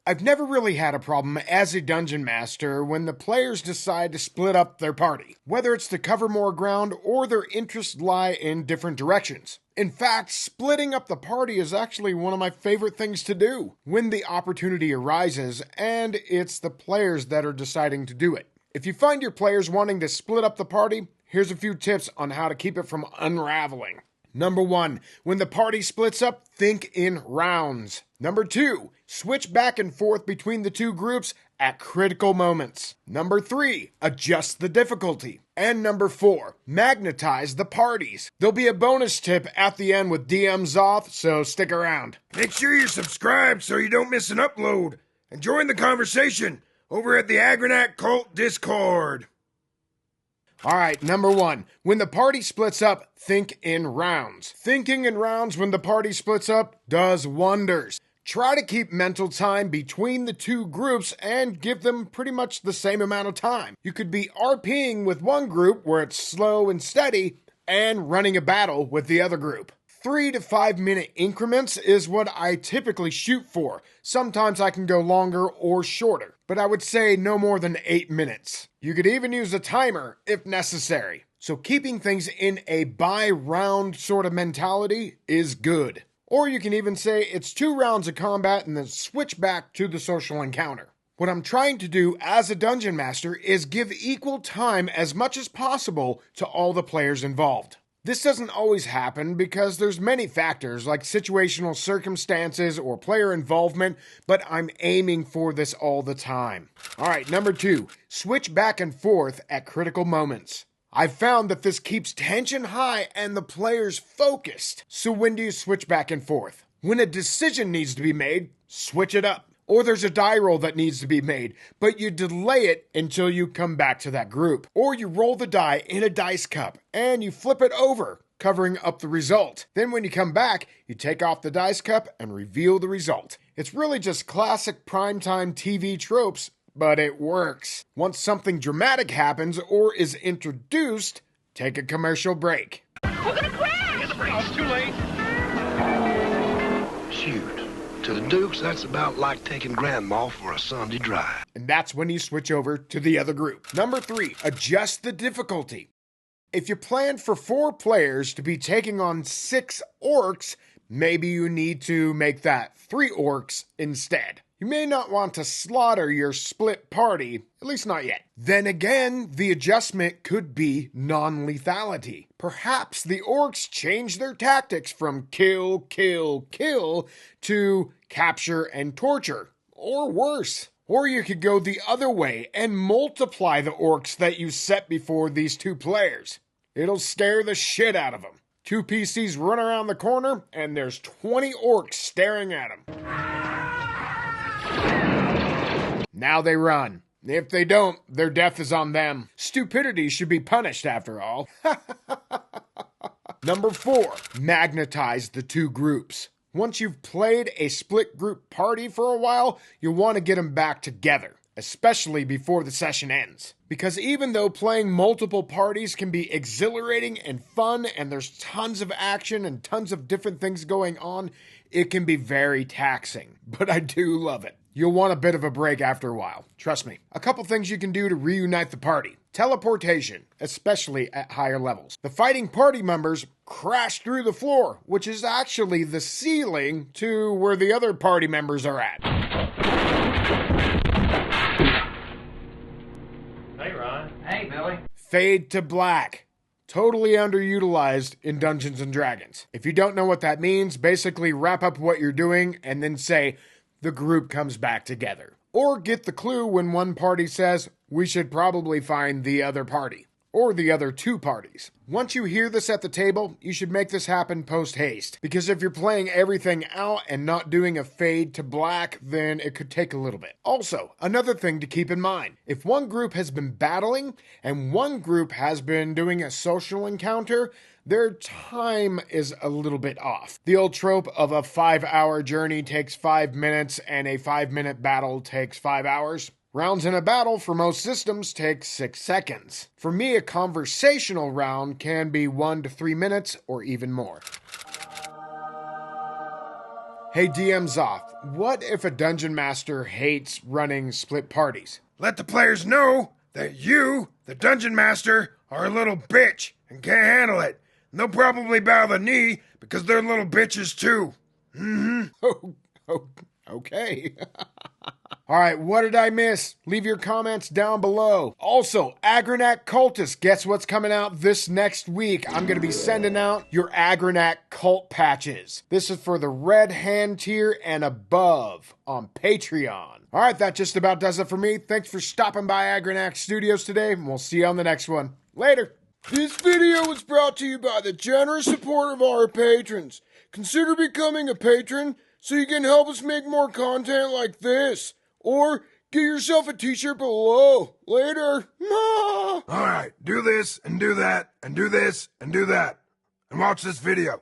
I've never really had a problem as a dungeon master when the players decide to split up their party, whether it's to cover more ground or their interests lie in different directions. In fact, splitting up the party is actually one of my favorite things to do when the opportunity arises and it's the players that are deciding to do it. If you find your players wanting to split up the party, here's a few tips on how to keep it from unraveling. Number 1, when the party splits up, think in rounds. Number 2, switch back and forth between the two groups at critical moments. Number 3, adjust the difficulty. And number 4, magnetize the parties. There'll be a bonus tip at the end with DMs off, so stick around. Make sure you're subscribed so you don't miss an upload. And join the conversation over at the Agranak Cult Discord. Alright, number 1. When the party splits up, think in rounds. Thinking in rounds when the party splits up does wonders. Try to keep mental time between the two groups and give them pretty much the same amount of time. You could be RPing with one group where it's slow and steady and running a battle with the other group. 3 to 5 minute increments is what I typically shoot for. Sometimes I can go longer or shorter, but I would say no more than 8 minutes. You could even use a timer if necessary. So keeping things in a by-round sort of mentality is good. Or you can even say it's 2 rounds of combat and then switch back to the social encounter. What I'm trying to do as a dungeon master is give equal time as much as possible to all the players involved. This doesn't always happen because there's many factors like situational circumstances or player involvement, but I'm aiming for this all the time. Alright, number 2, switch back and forth at critical moments. I've found that this keeps tension high and the players focused. So when do you switch back and forth? When a decision needs to be made, switch it up. Or there's a die roll that needs to be made, but you delay it until you come back to that group. Or you roll the die in a dice cup and you flip it over, covering up the result. Then when you come back, you take off the dice cup and reveal the result. It's really just classic primetime TV tropes, but it works. Once something dramatic happens or is introduced, take a commercial break. We're gonna crash! Oh, it's too late. Shoot. To the Dukes, that's about like taking Grandma for a Sunday drive. And that's when you switch over to the other group. Number 3, adjust the difficulty. If you plan for 4 players to be taking on 6 orcs, maybe you need to make that 3 orcs instead. You may not want to slaughter your split party, at least not yet. Then again, the adjustment could be non-lethality. Perhaps the orcs change their tactics from kill, kill, kill to capture and torture, or worse. Or you could go the other way and multiply the orcs that you set before these 2 players. It'll scare the shit out of them. 2 PCs run around the corner and there's 20 orcs staring at them. Now they run. If they don't, their death is on them. Stupidity should be punished after all. Number 4, magnetize the 2 groups. Once you've played a split group party for a while, you'll want to get them back together, especially before the session ends. Because even though playing multiple parties can be exhilarating and fun, and there's tons of action and tons of different things going on, it can be very taxing. But I do love it. You'll want a bit of a break after a while. Trust me. A couple things you can do to reunite the party. Teleportation, especially at higher levels. The fighting party members crash through the floor, which is actually the ceiling to where the other party members are at. Hey, Ron. Hey, Billy. Fade to black. Totally underutilized in Dungeons & Dragons. If you don't know what that means, basically wrap up what you're doing and then say, the group comes back together. Or get the clue when one party says, we should probably find the other party. Or the other 2 parties. Once you hear this at the table, you should make this happen post-haste. Because if you're playing everything out and not doing a fade to black, then it could take a little bit. Also, another thing to keep in mind. If one group has been battling, and one group has been doing a social encounter, their time is a little bit off. The old trope of a 5-hour journey takes 5 minutes and a 5-minute battle takes 5 hours. Rounds in a battle for most systems take 6 seconds. For me, a conversational round can be 1 to 3 minutes or even more. Hey, DM's off. What if a dungeon master hates running split parties? Let the players know that you, the dungeon master, are a little bitch and can't handle it. And they'll probably bow the knee because they're little bitches too. Oh, okay. All right, what did I miss? Leave your comments down below. Also, Agranak Cultist, guess what's coming out this next week? I'm going to be sending out your Agranak Cult patches. This is for the red hand tier and above on Patreon. All right, that just about does it for me. Thanks for stopping by Agranak Studios today, and we'll see you on the next one. Later. This video was brought to you by the generous support of our patrons. Consider becoming a patron so you can help us make more content like this. Or get yourself a t-shirt below. Later. All right, do this and do that and do this and do that. And watch this video.